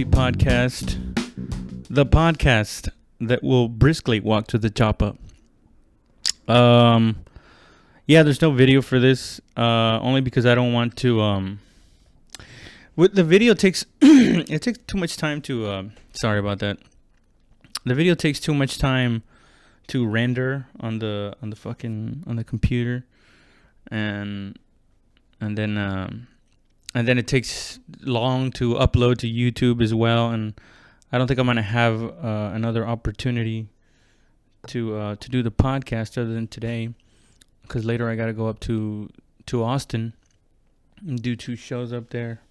Goofy Podcast, the podcast that will briskly walk to the chopper. Yeah, there's no video for this, only because I don't want to. With the video takes it takes too much time to. Sorry about that. The video takes too much time to render on the computer, and then it takes long to upload to YouTube as well, and I don't think I'm gonna have another opportunity to do the podcast other than today, because later I gotta go up to Austin and do 2 shows up there.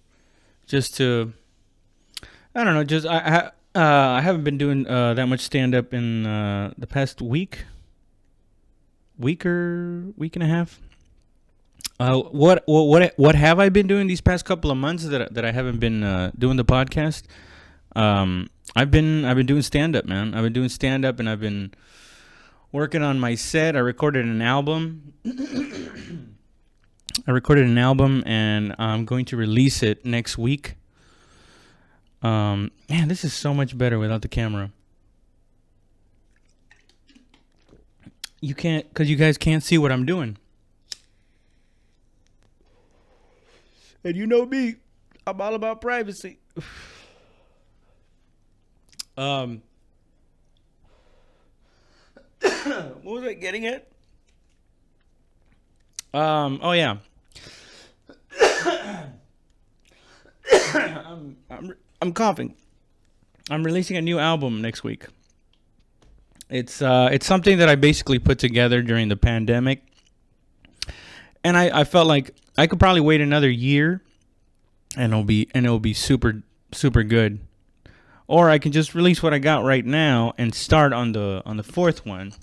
Just to, I don't know, just I haven't been doing that much stand up in the past week and a half. What have I been doing these past couple of months that I haven't been doing the podcast? I've been doing stand up, man. I've been doing stand up, and I've been working on my set. I recorded an album. And I'm going to release it next week. Man, this is so much better without the camera. Because you guys can't see what I'm doing. And you know me, I'm all about privacy. What was I getting at? Oh yeah. I'm coughing. I'm releasing a new album next week. It's something that I basically put together during the pandemic. And I felt like I could probably wait another year and it'll be super, super good. Or I can just release what I got right now and start on the 4th one.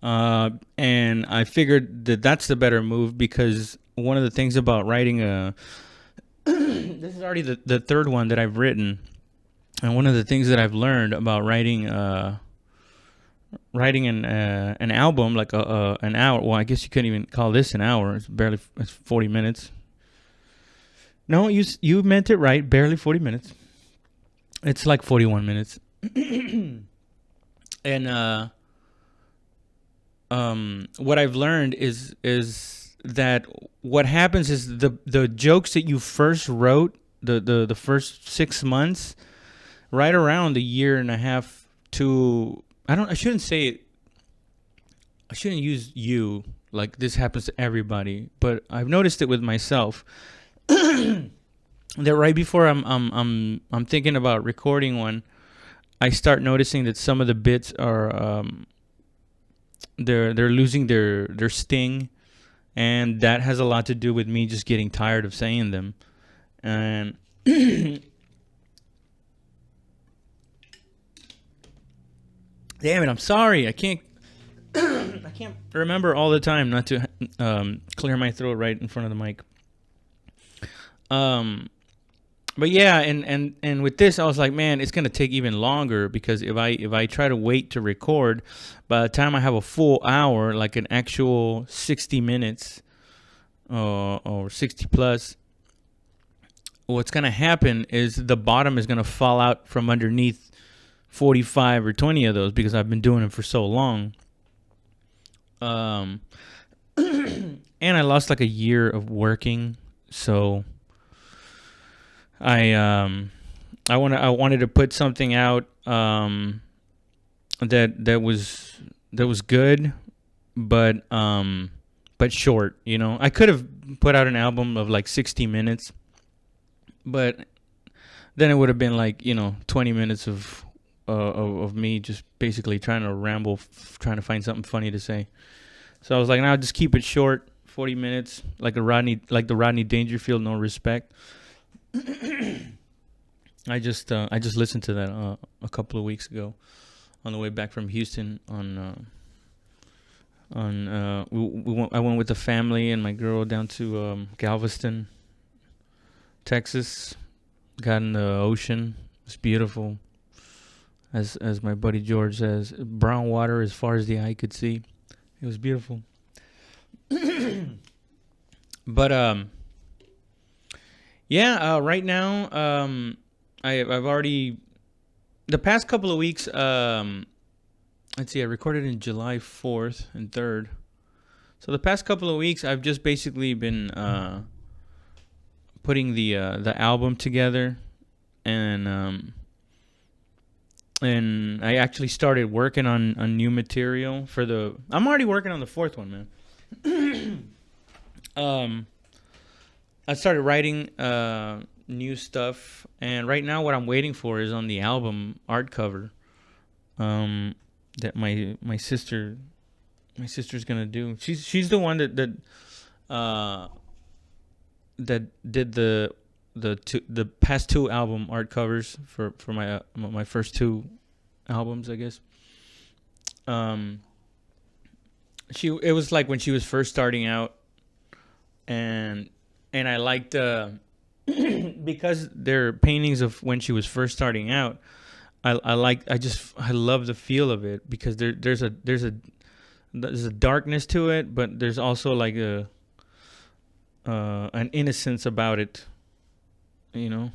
And I figured that that's the better move, because one of the things about writing this is already the 3rd one that I've written. And one of the things that I've learned about writing an album, like an hour. Well, I guess you couldn't even call this an hour. It's 40 minutes. No, you meant it right. Barely 40 minutes. It's like 41 minutes. And what I've learned is that what happens is the jokes that you first wrote, the first 6 months, right around a year and a half to, I shouldn't say it. I shouldn't use you like this happens to everybody, but I've noticed it with myself. That right before I'm thinking about recording one, I start noticing that some of the bits are they're losing their sting, and that has a lot to do with me just getting tired of saying them. And damn it, I'm sorry. I can't remember all the time not to clear my throat right in front of the mic. But yeah, and with this, I was like, man, it's gonna take even longer, because if I try to wait to record, by the time I have a full hour, like an actual 60 minutes or 60 plus, what's gonna happen is the bottom is gonna fall out from underneath 45 or 20 of those, because I've been doing it for so long. And I lost like a year of working, so I wanted to put something out that was good, but short. You know, I could have put out an album of like 60 minutes, but then it would have been like, 20 minutes of me just basically trying to ramble, trying to find something funny to say. So I was like, no, just keep it short, 40 minutes, like the Rodney Dangerfield, No Respect. I just listened to that a couple of weeks ago on the way back from Houston. I went with the family and my girl down to Galveston, Texas. Got in the ocean. It's beautiful. As my buddy George says, brown water as far as the eye could see. It was beautiful. But yeah, right now I've already the past couple of weeks. Let's see, I recorded in July 4th and 3rd. So the past couple of weeks, I've just basically been putting the album together, and I actually started working on new material for the. I'm already working on the fourth one, man. I started writing new stuff, and right now, what I'm waiting for is on the album art cover. That my sister's gonna do. She's the one that did the past two album art covers for my first two albums, I guess. It was like when she was first starting out, and I liked because they're paintings of when she was first starting out. I love the feel of it because there's a darkness to it, but there's also like an innocence about it, you know.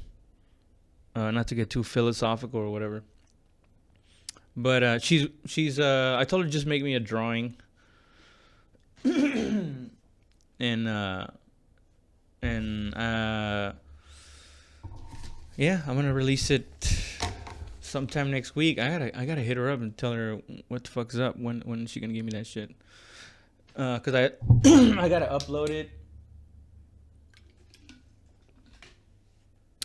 Not to get too philosophical or whatever. But she's I told her just make me a drawing, and yeah, I'm gonna release it sometime next week. I gotta hit her up and tell her what the fuck's up. When is she gonna give me that shit? Cause I I gotta upload it.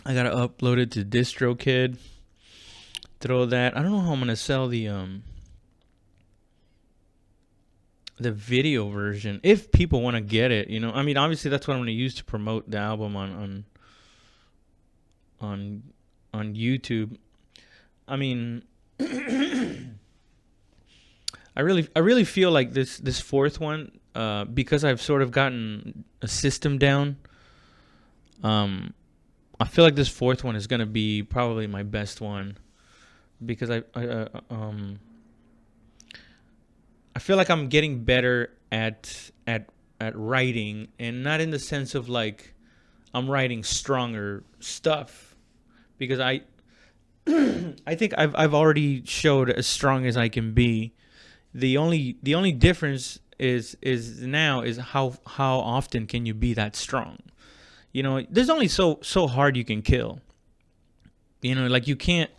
I gotta upload it to DistroKid. Throw that. I don't know how I'm gonna sell the video version if people want to get it. You know, I mean, obviously that's what I'm gonna use to promote the album on YouTube. I mean, I really feel like this fourth one, because I've sort of gotten a system down. I feel like this fourth one is gonna be probably my best one because I feel like I'm getting better at writing, and not in the sense of like I'm writing stronger stuff, because I think I've already showed as strong as I can be. The only difference is how often can you be that strong? You know, there's only so hard you can kill. You know, like you can't.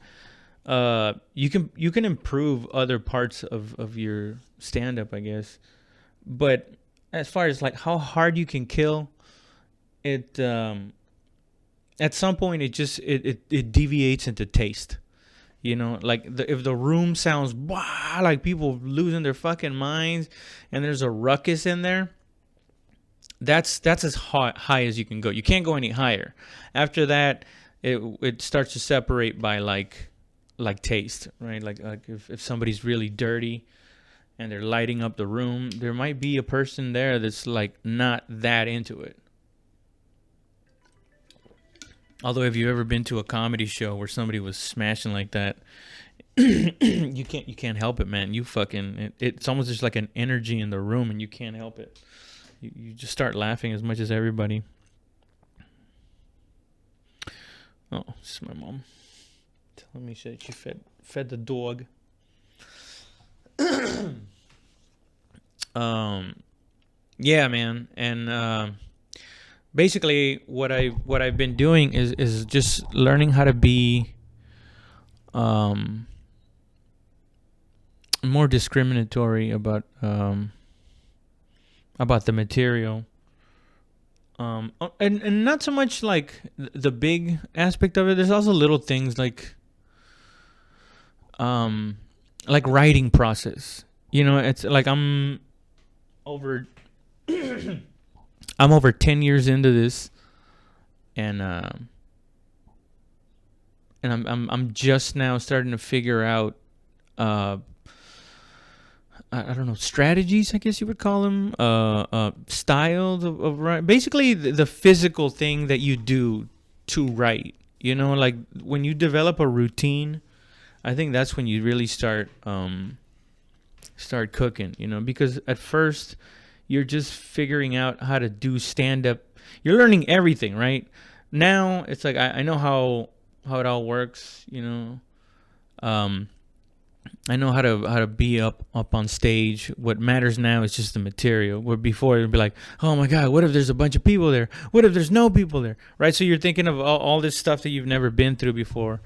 You can improve other parts of your stand up, I guess, but as far as like how hard you can kill it, at some point it deviates into taste. You know, like if the room sounds like people losing their fucking minds and there's a ruckus in there, that's as high as you can go. You can't go any higher. After that, it starts to separate by like taste, right? Like if somebody's really dirty and they're lighting up the room, there might be a person there that's like not that into it. Although, have you ever been to a comedy show where somebody was smashing like that? you can't help it, man. You fucking it's almost just like an energy in the room, and you can't help it. You just start laughing as much as everybody. Oh, this is my mom telling me she fed the dog. Yeah, man, and basically what I've been doing is just learning how to be more discriminatory about the material, and not so much like the big aspect of it. There's also little things like writing process. You know, it's like I'm over 10 years into this, and I'm just now starting to figure out I don't know, strategies, I guess you would call them, styles of writing. Basically the physical thing that you do to write. You know, like when you develop a routine, I think that's when you really start cooking, you know, because at first you're just figuring out how to do stand up. You're learning everything, right? Now it's like I know how how it all works. You know, um, I know how to be up on stage. What matters now is just the material. Where before it'd be like, oh my god, what if there's a bunch of people there? What if there's no people there? Right? So you're thinking of all this stuff that you've never been through before,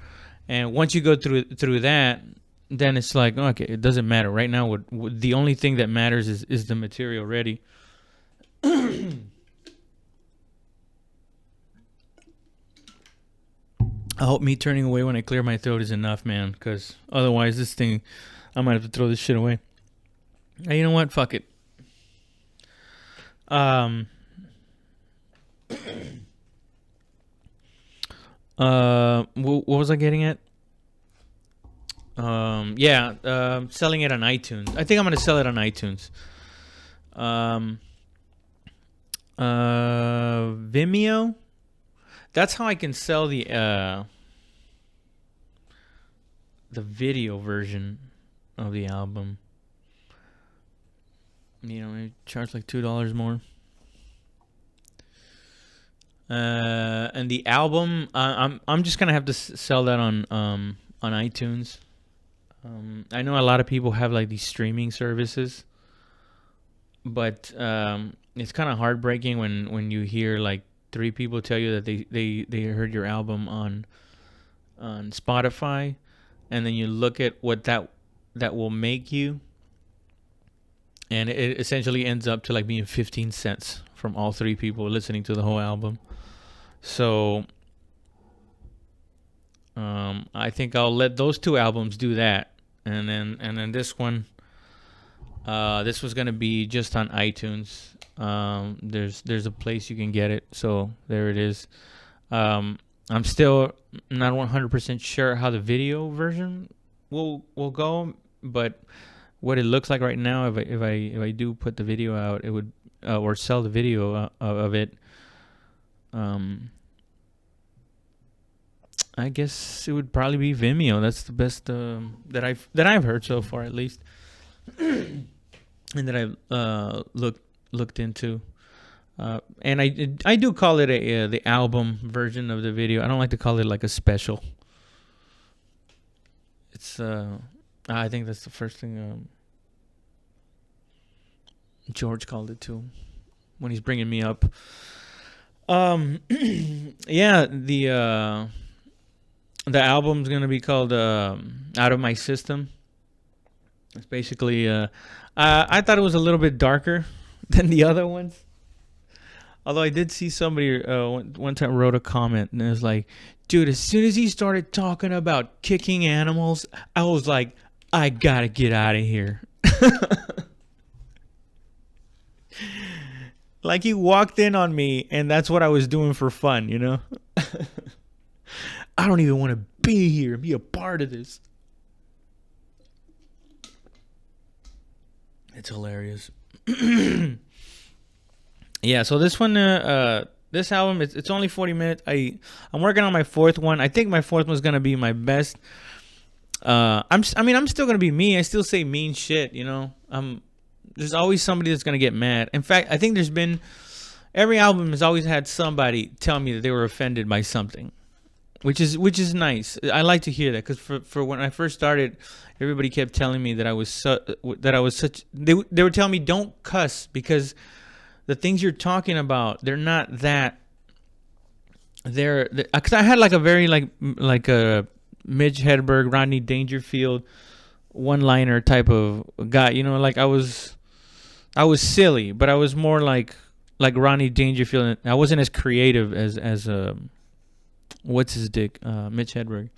and once you go through that, then it's like, okay, it doesn't matter. Right now, what the only thing that matters is the material ready. I hope me turning away when I clear my throat is enough, man, because otherwise this thing, I might have to throw this shit away. You know what? Fuck it. What was I getting at? Selling it on iTunes. I think I'm gonna sell it on iTunes. Vimeo. That's how I can sell the video version of the album. You know, I charge like $2 more. And the album, I'm just gonna have to sell that on iTunes. I know a lot of people have like these streaming services, but it's kind of heartbreaking when you hear like 3 people tell you that they heard your album on Spotify, and then you look at what that will make you, and it essentially ends up to like being 15 cents from all 3 people listening to the whole album. So I think I'll let those 2 albums do that, and then this one, this was gonna be just on iTunes. There's a place you can get it, so there it is. I'm still not 100% sure how the video version will go, but what it looks like right now, if I do put the video out, it would or sell the video of it. I guess it would probably be Vimeo. That's the best that I've heard so far, at least, and that I've looked into. And I do call it the album version of the video. I don't like to call it like a special. It's I think that's the first thing George called it too when he's bringing me up. Yeah, the album's gonna be called Out of My System. It's basically I thought it was a little bit darker than the other ones. Although I did see somebody one time wrote a comment, and it was like, dude, as soon as he started talking about kicking animals, I was like, I gotta get out of here. Like he walked in on me, and that's what I was doing for fun, you know? I don't even want to be here, be a part of this. It's hilarious. Yeah, so this one, this album, it's only 40 minutes. I'm working on my 4th one. I think my 4th one's gonna be my best. I'm still gonna be me. I still say mean shit, you know. There's always somebody that's gonna get mad. In fact, I think every album has always had somebody tell me that they were offended by something, which is nice. I like to hear that, because for when I first started, everybody kept telling me that I was such. They were telling me don't cuss, because the things you're talking about, they're not that. Because I had like a very like a Mitch Hedberg, Rodney Dangerfield one-liner type of guy, you know. Like I was silly, but I was more like Rodney Dangerfield. I wasn't as creative as what's his dick, Mitch Hedberg.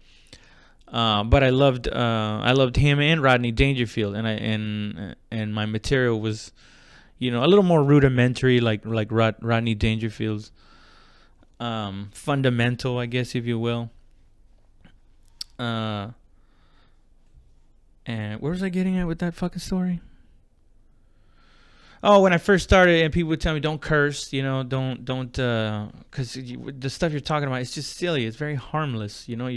But I loved him and Rodney Dangerfield, and my material was, you know, a little more rudimentary, like Rodney Dangerfield's, fundamental, I guess, if you will. And where was I getting at with that fucking story? Oh, when I first started, and people would tell me don't curse, you know, don't, because the stuff you're talking about, it's just silly. It's very harmless, you know.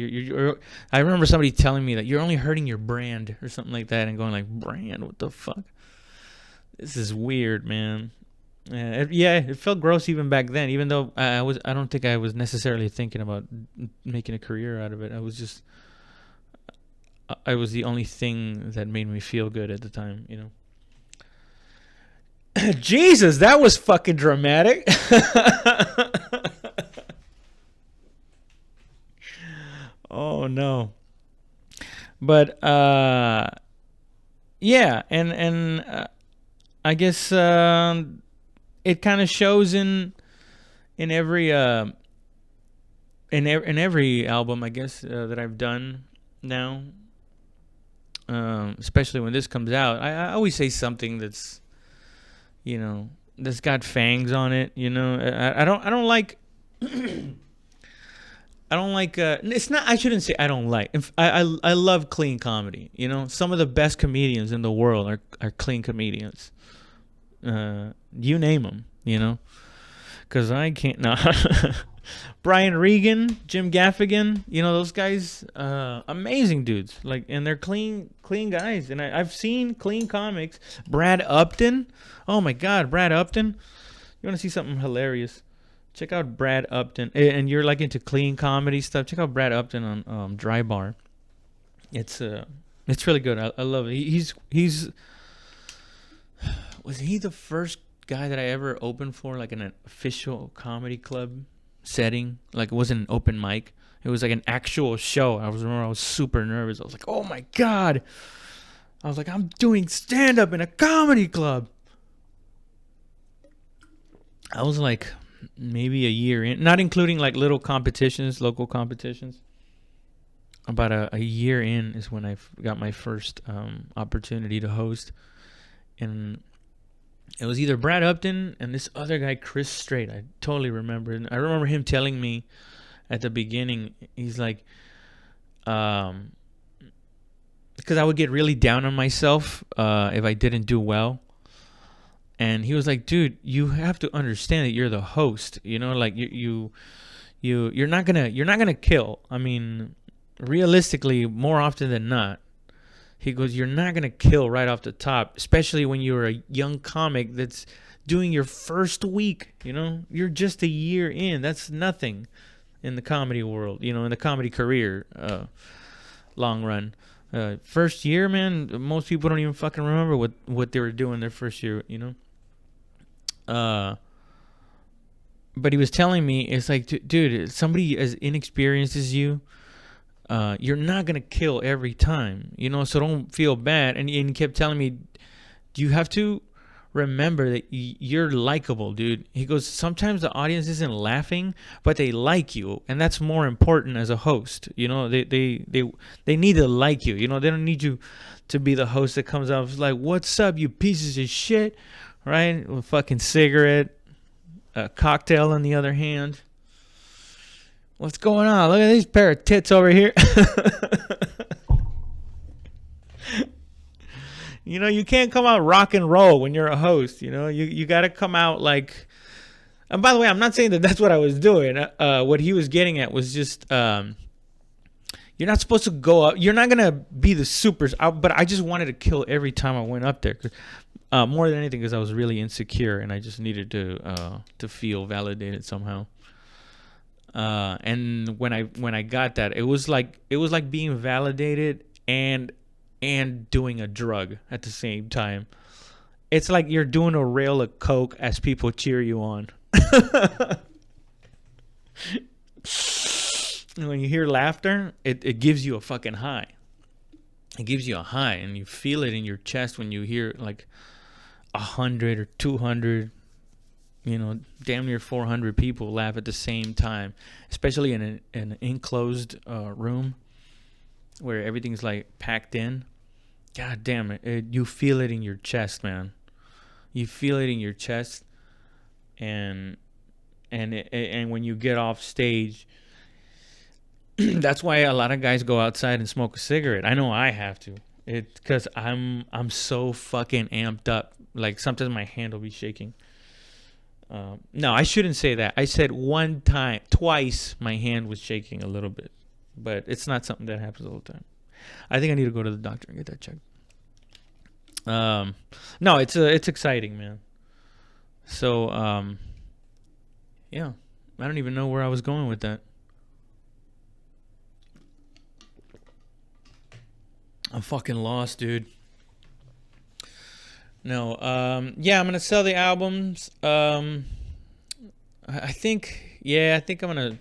I remember somebody telling me that you're only hurting your brand or something like that, and going like, brand, what the fuck? This is weird, man. Yeah, it felt gross even back then. Even though I don't think I was necessarily thinking about making a career out of it. I was the only thing that made me feel good at the time. Jesus, that was fucking dramatic. Oh no. But yeah, and I guess it kind of shows in every in every album, I guess, that I've done now. Especially when this comes out, I always say something that's got fangs on it. I don't like. I don't like. It's not. I shouldn't say I don't like. I love clean comedy. Some of the best comedians in the world are clean comedians. You name them. Because I can't. No. Brian Regan, Jim Gaffigan. Those guys. Amazing dudes. And they're clean guys. And I've seen clean comics. Brad Upton. Oh my God, Brad Upton. You want to see something hilarious? Check out Brad Upton, and you're into clean comedy stuff. Check out Brad Upton on Dry Bar. It's really good. I love it. He's was he the first guy that I ever opened for in an official comedy club setting? It wasn't an open mic. It was an actual show. I was super nervous. I was like, oh my God. I was like, I'm doing stand up in a comedy club. I was maybe a year in, not including little competitions, local competitions. About a year in is when I got my first opportunity to host, and it was either Brad Upton and this other guy, Chris Strait. I totally remember. And I remember him telling me at the beginning, he's like, because I would get really down on myself if I didn't do well. And he was like, dude, you have to understand that you're the host. You're not gonna kill. I mean, realistically, more often than not. He goes, you're not gonna kill right off the top, especially when you're a young comic that's doing your first week. You're just a year in. That's nothing in the comedy world. In the comedy career, long run. First year, man, most people don't even fucking remember what they were doing their first year. But he was telling me, it's like, dude, somebody as inexperienced as you, you're not gonna kill every time, so don't feel bad. And he kept telling me, you have to remember that you're likable, dude. He goes, sometimes the audience isn't laughing, but they like you, and that's more important as a host. They need to like you. They don't need you to be the host that comes out like, what's up, you pieces of shit, right? With fucking cigarette, a cocktail in the other hand. What's going on? Look at these pair of tits over here. You can't come out rock and roll when you're a host. You got to come out like. And by the way, I'm not saying that that's what I was doing. What he was getting at was just you're not supposed to go up. You're not gonna be the supers. But I just wanted to kill every time I went up there. More than anything, because I was really insecure and I just needed to feel validated somehow. And when I got that, it was like being validated and doing a drug at the same time. It's like you're doing a rail of coke as people cheer you on. When you hear laughter, it gives you a fucking high. It gives you a high, and you feel it in your chest when you hear 100 or 200, damn near 400 people laugh at the same time, especially in an enclosed room where everything's packed in. God damn it, you feel it in your chest, man. You feel it in your chest, and when you get off stage, that's why a lot of guys go outside and smoke a cigarette. I know I have to. It's because I'm so fucking amped up. Sometimes my hand will be shaking. No, I shouldn't say that. I said twice my hand was shaking a little bit, but it's not something that happens all the time. I think I need to go to the doctor and get that checked. No, it's exciting, man. So yeah, I don't even know where I was going with that. I'm fucking lost, dude. No, yeah, I'm gonna sell the albums. I think, yeah, I think I'm gonna,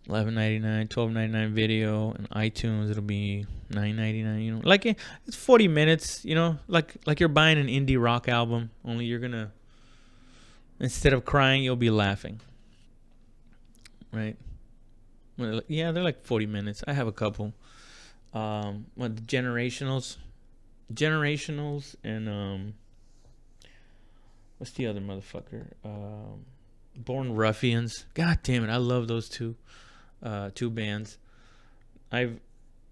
11.99, 12.99 video, and iTunes it'll be 9.99. Like it's 40 minutes. Like you're buying an indie rock album. Only you're gonna, instead of crying, you'll be laughing. Right? Well, yeah, they're like 40 minutes. I have a couple. What the generationals, and what's the other motherfucker? Born Ruffians. God damn it, I love those two bands. I've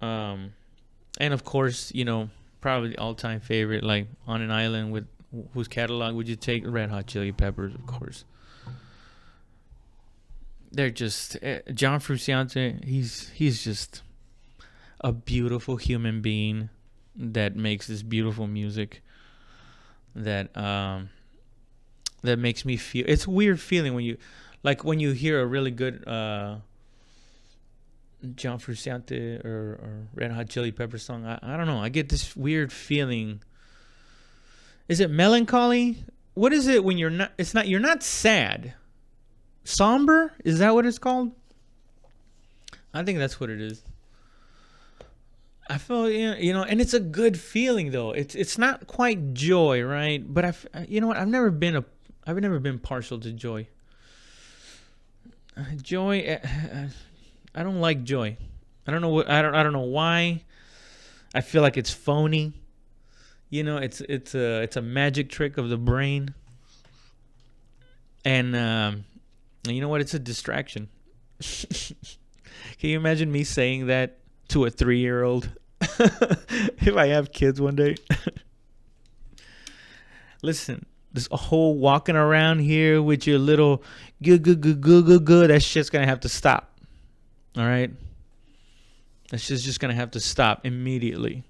and of course, probably all-time favorite, like On an Island, with whose catalog would you take? Red Hot Chili Peppers, of course. They're just John Frusciante. He's just a beautiful human being that makes this beautiful music that that makes me feel. It's a weird feeling when you hear a really good John Frusciante or Red Hot Chili Peppers song. I don't know. I get this weird feeling. Is it melancholy? What is it when you're not? It's not. You're not sad. Somber? Is that what it's called? I think that's what it is. I feel, and it's a good feeling though. It's not quite joy, right? But you know what? I've never been partial to joy. Joy, I don't like joy. I don't know I don't know why. I feel like it's phony. It's a magic trick of the brain. And you know what? It's a distraction. Can you imagine me saying that to a 3-year-old? If I have kids one day. Listen, this whole walking around here with your little good, that shit's gonna have to stop. All right? That shit's just gonna have to stop immediately.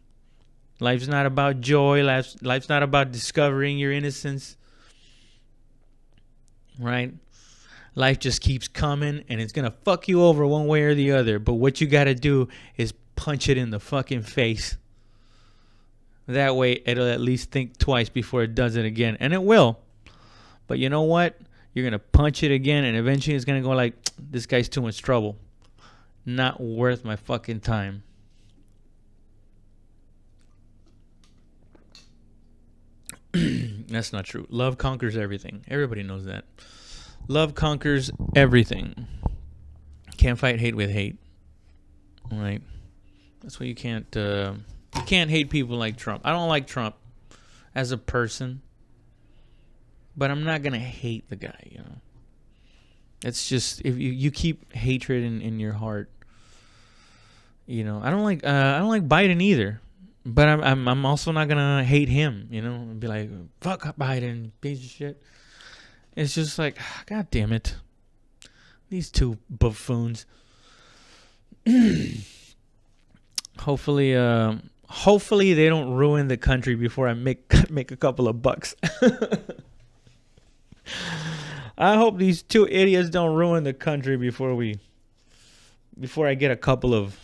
Life's not about joy. Life's not about discovering your innocence. Right? Life just keeps coming, and it's gonna fuck you over one way or the other. But what you gotta do is punch it in the fucking face. That way, it'll at least think twice before it does it again. And it will. But you know what? You're gonna punch it again, and eventually it's gonna go like, this guy's too much trouble. Not worth my fucking time. That's not true. Love conquers everything. Everybody knows that. Love conquers everything. Can't fight hate with hate. All right. That's why you can't hate people like Trump. I don't like Trump as a person, but I'm not gonna hate the guy. It's just, if you keep hatred in your heart. I don't like Biden either, but I'm also not gonna hate him. And be like, fuck Biden, piece of shit. It's just like, God damn it, these two buffoons. Hopefully they don't ruin the country before I make a couple of bucks. I hope these two idiots don't ruin the country before I get a couple of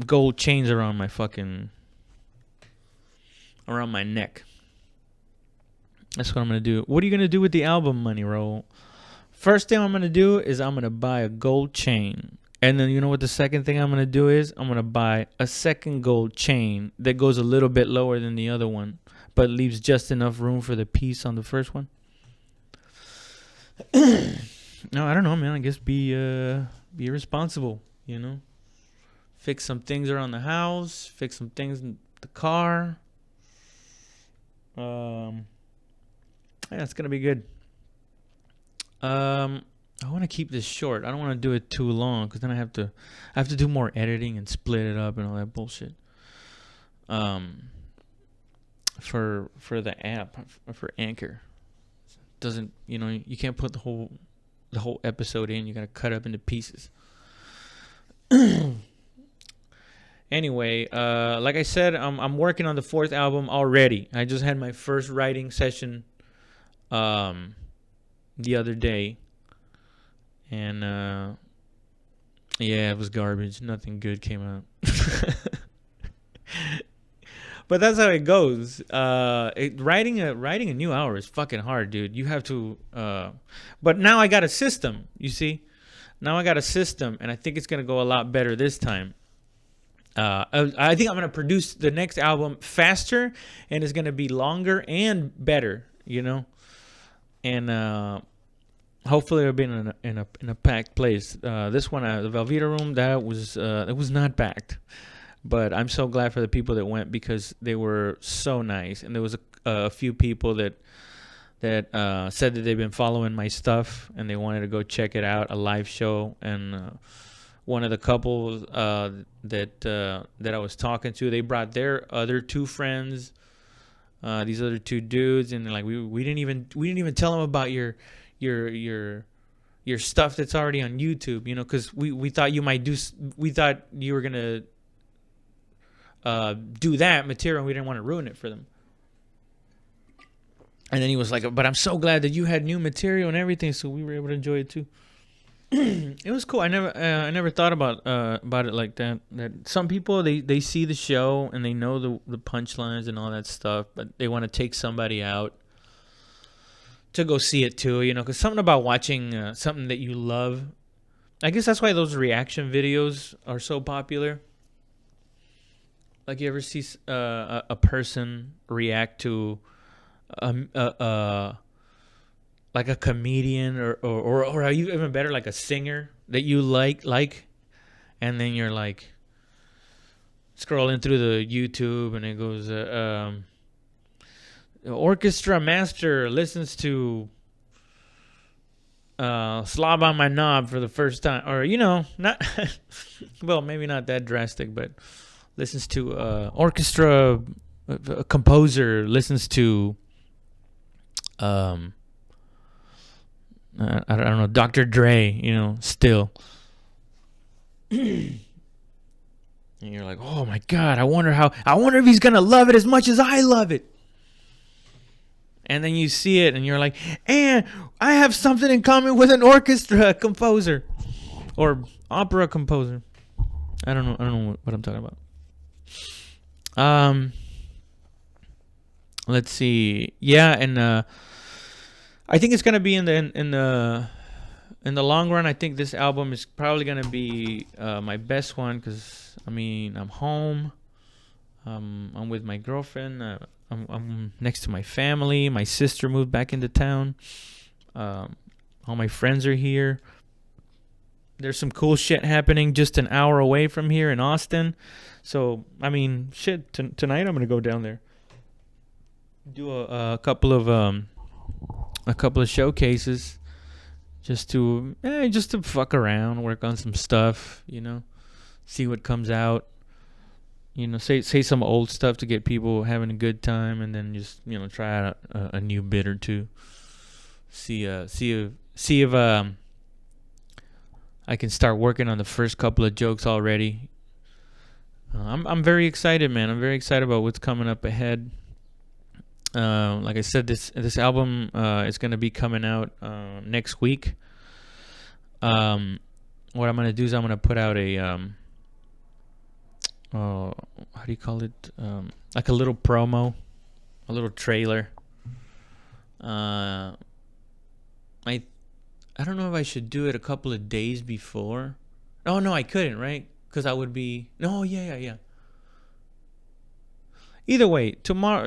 gold chains around my neck. That's what I'm going to do. What are you going to do with the album money, Ro? First thing I'm going to do is I'm going to buy a gold chain. And then you know what the second thing I'm going to do is? I'm going to buy a second gold chain that goes a little bit lower than the other one, but leaves just enough room for the piece on the first one. No, I don't know, man. I guess be responsible, Fix some things around the house. Fix some things in the car. Yeah, it's gonna be good. I want to keep this short. I don't want to do it too long because then I have to do more editing and split it up and all that bullshit. For the app, for Anchor, doesn't you can't put the whole episode in. You gotta cut up into pieces. Anyway, like I said, I'm working on the fourth album already. I just had my first writing session the other day, and yeah, it was garbage. Nothing good came out. But that's how it goes. Writing a new hour is fucking hard, dude. You have to. But now I got a system. You see, now I got a system, and I think it's gonna go a lot better this time. I think I'm gonna produce the next album faster, and it's gonna be longer and better. You know, and hopefully it'll be in a packed place. This one, the Velveeta Room, that was it was not packed. But I'm so glad for the people that went because they were so nice, and there was a few people that said that they've been following my stuff and they wanted to go check it out, a live show. And one of the couples that I was talking to, they brought their other two friends, these other two dudes, and like we didn't even tell them about your stuff that's already on YouTube, you know, because we thought we thought you were gonna do that material, and we didn't want to ruin it for them. And then he was like, but I'm so glad that you had new material and everything, so we were able to enjoy it too. It was cool. I never thought about it like that. That some people they see the show and they know the punchlines and all that stuff, but they want to take somebody out to go see it too, you know, because something about watching something that you love. I guess that's why those reaction videos are so popular. Like, you ever see a person react to like a comedian or even better, like a singer that you like, and then you're like scrolling through the YouTube and it goes, orchestra master listens to Slob on My Knob for the first time, or, you know, not well, maybe not that drastic, but listens to orchestra, a composer listens to I don't know, Dr. Dre, you know, still. And you're like, oh my God, I wonder if he's gonna love it as much as I love it. And then you see it and you're like, and I have something in common with an orchestra composer or opera composer. I don't know what I'm talking about. Let's see. Yeah, and I think it's gonna be in the long run. I think this album is probably gonna be my best one because I mean, I'm home. I'm with my girlfriend. I'm next to my family. My sister moved back into town. All my friends are here. There's some cool shit happening just an hour away from here in Austin. So, I mean, shit, tonight I'm going to go down there. Do a couple of showcases just to fuck around, work on some stuff, you know, see what comes out. You know, say some old stuff to get people having a good time, and then just, you know, try out a new bit or two. See if I can start working on the first couple of jokes already. I'm very excited, man. I'm very excited about what's coming up ahead. Like I said, this album is gonna be coming out next week. What I'm gonna do is I'm gonna put out a how do you call it? Like a little promo, a little trailer. I don't know if I should do it a couple of days before. Oh no, I couldn't, right? Because I would be yeah. Either way,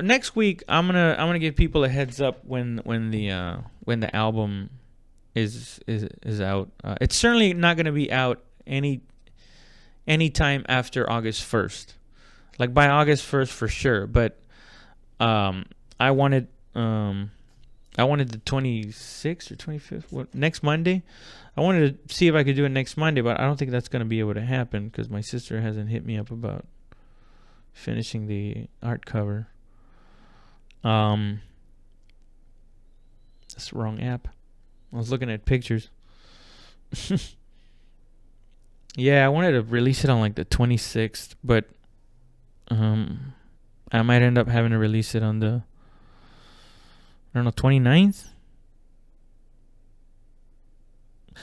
next week, I'm gonna give people a heads up when the album is out. It's certainly not gonna be out any time after August 1st. Like by August 1st for sure, but I wanted the 26th or 25th, next Monday. I wanted to see if I could do it next Monday, but I don't think that's going to be able to happen because my sister hasn't hit me up about finishing the art cover. That's the wrong app. I was looking at pictures. Yeah, I wanted to release it on like the 26th, but I might end up having to release it on the, I don't know, 29th.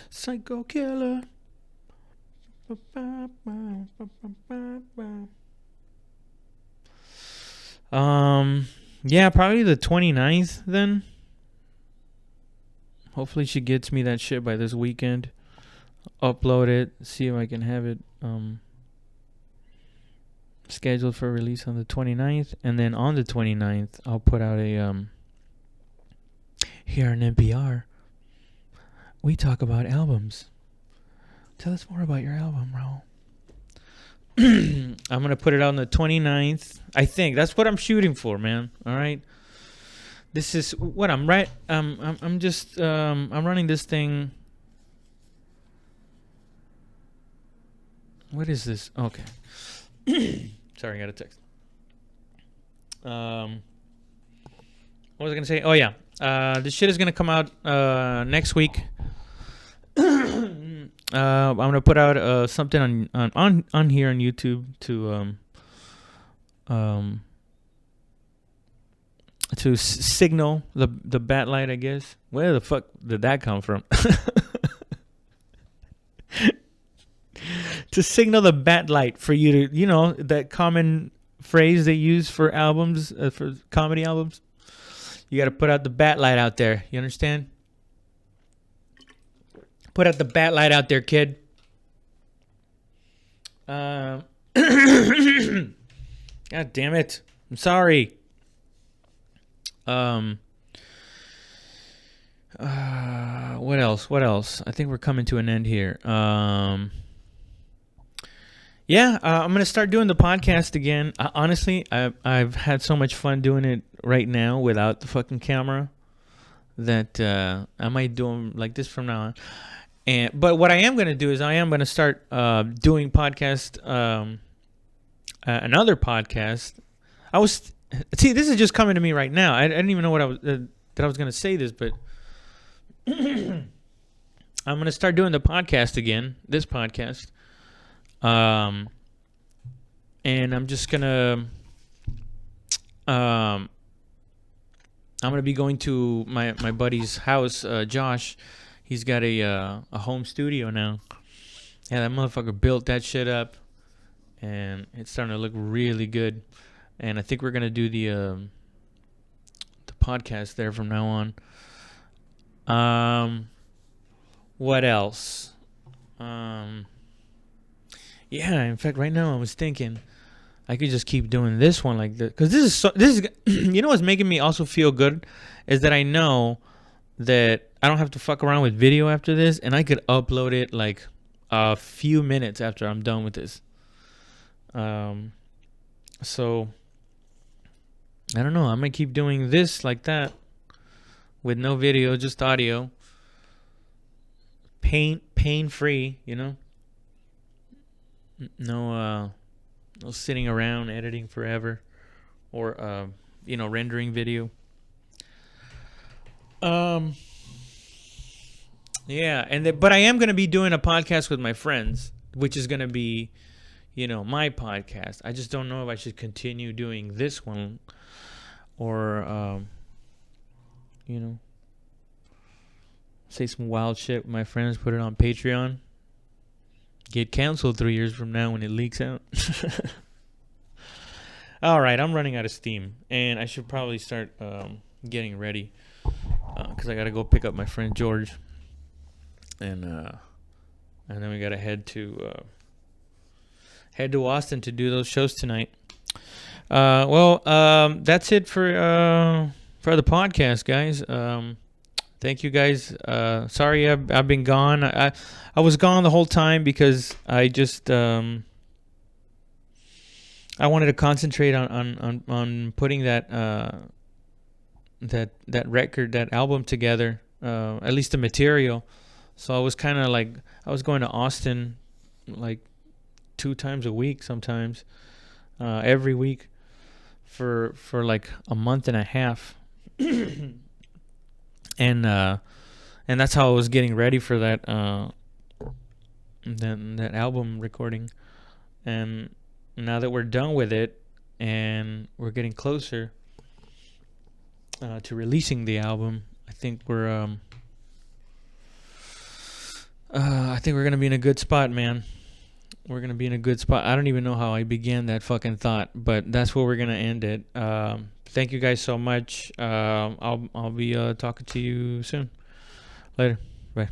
Psycho Killer. Yeah, probably the 29th then. Hopefully she gets me that shit by this weekend. Upload it, see if I can have it scheduled for release on the 29th, and then on the 29th I'll put out a here on NPR we talk about albums. Tell us more about your album, bro. I'm gonna put it out on the 29th. I think that's what I'm shooting for, man. All right. This is what I'm right. I'm just I'm running this thing. What is this? Okay. Sorry, I got a text. What was I gonna say? Oh yeah. This shit is gonna come out next week. I'm gonna put out something on here on YouTube to signal the bat light, I guess. Where the fuck did that come from? To signal the bat light for you to, that common phrase they use for albums, for comedy albums. You got to put out the bat light out there. You understand? Put out the bat light out there, kid. God damn it. I'm sorry. What else? I think we're coming to an end here. Yeah, I'm going to start doing the podcast again. Honestly, I've had so much fun doing it right now without the fucking camera that I might do them like this from now on. But what I am going to do is I am going to start doing podcast, another podcast. See, this is just coming to me right now. I didn't even know what I was going to say this, but I'm going to start doing the podcast again, this podcast. And I'm just gonna I'm gonna be going to my buddy's house, Josh. He's got a home studio now. Yeah, that motherfucker built that shit up, and it's starting to look really good. And I think we're gonna do the podcast there from now on. What else? Yeah, in fact, right now I was thinking I could just keep doing this one like this, because this is you know what's making me also feel good is that I know that I don't have to fuck around with video after this, and I could upload it like a few minutes after I'm done with this. So I don't know. I'm gonna keep doing this like that with no video, just audio. Pain free, No sitting around editing forever or rendering video. Yeah, but I am going to be doing a podcast with my friends, which is going to be my podcast. I just don't know if I should continue doing this one or say some wild shit with my friends, put it on Patreon. Get canceled 3 years from now when it leaks out. All right, I'm running out of steam, and I should probably start getting ready because I got to go pick up my friend George, and then we got to head to Austin to do those shows tonight. That's it for the podcast, guys. Thank you guys. Sorry I've been gone. I was gone the whole time because I just I wanted to concentrate on putting that record, that album together, at least the material. So I was kind of like I was going to Austin like 2 times a week sometimes, every week for like a month and a half. And that's how I was getting ready for that than that album recording. And now that we're done with it and we're getting closer to releasing the album, I think we're gonna be in a good spot, man. We're gonna be in a good spot. I don't even know how I began that fucking thought, but that's where we're gonna end it. Thank you guys so much. I'll be talking to you soon. Later. Bye.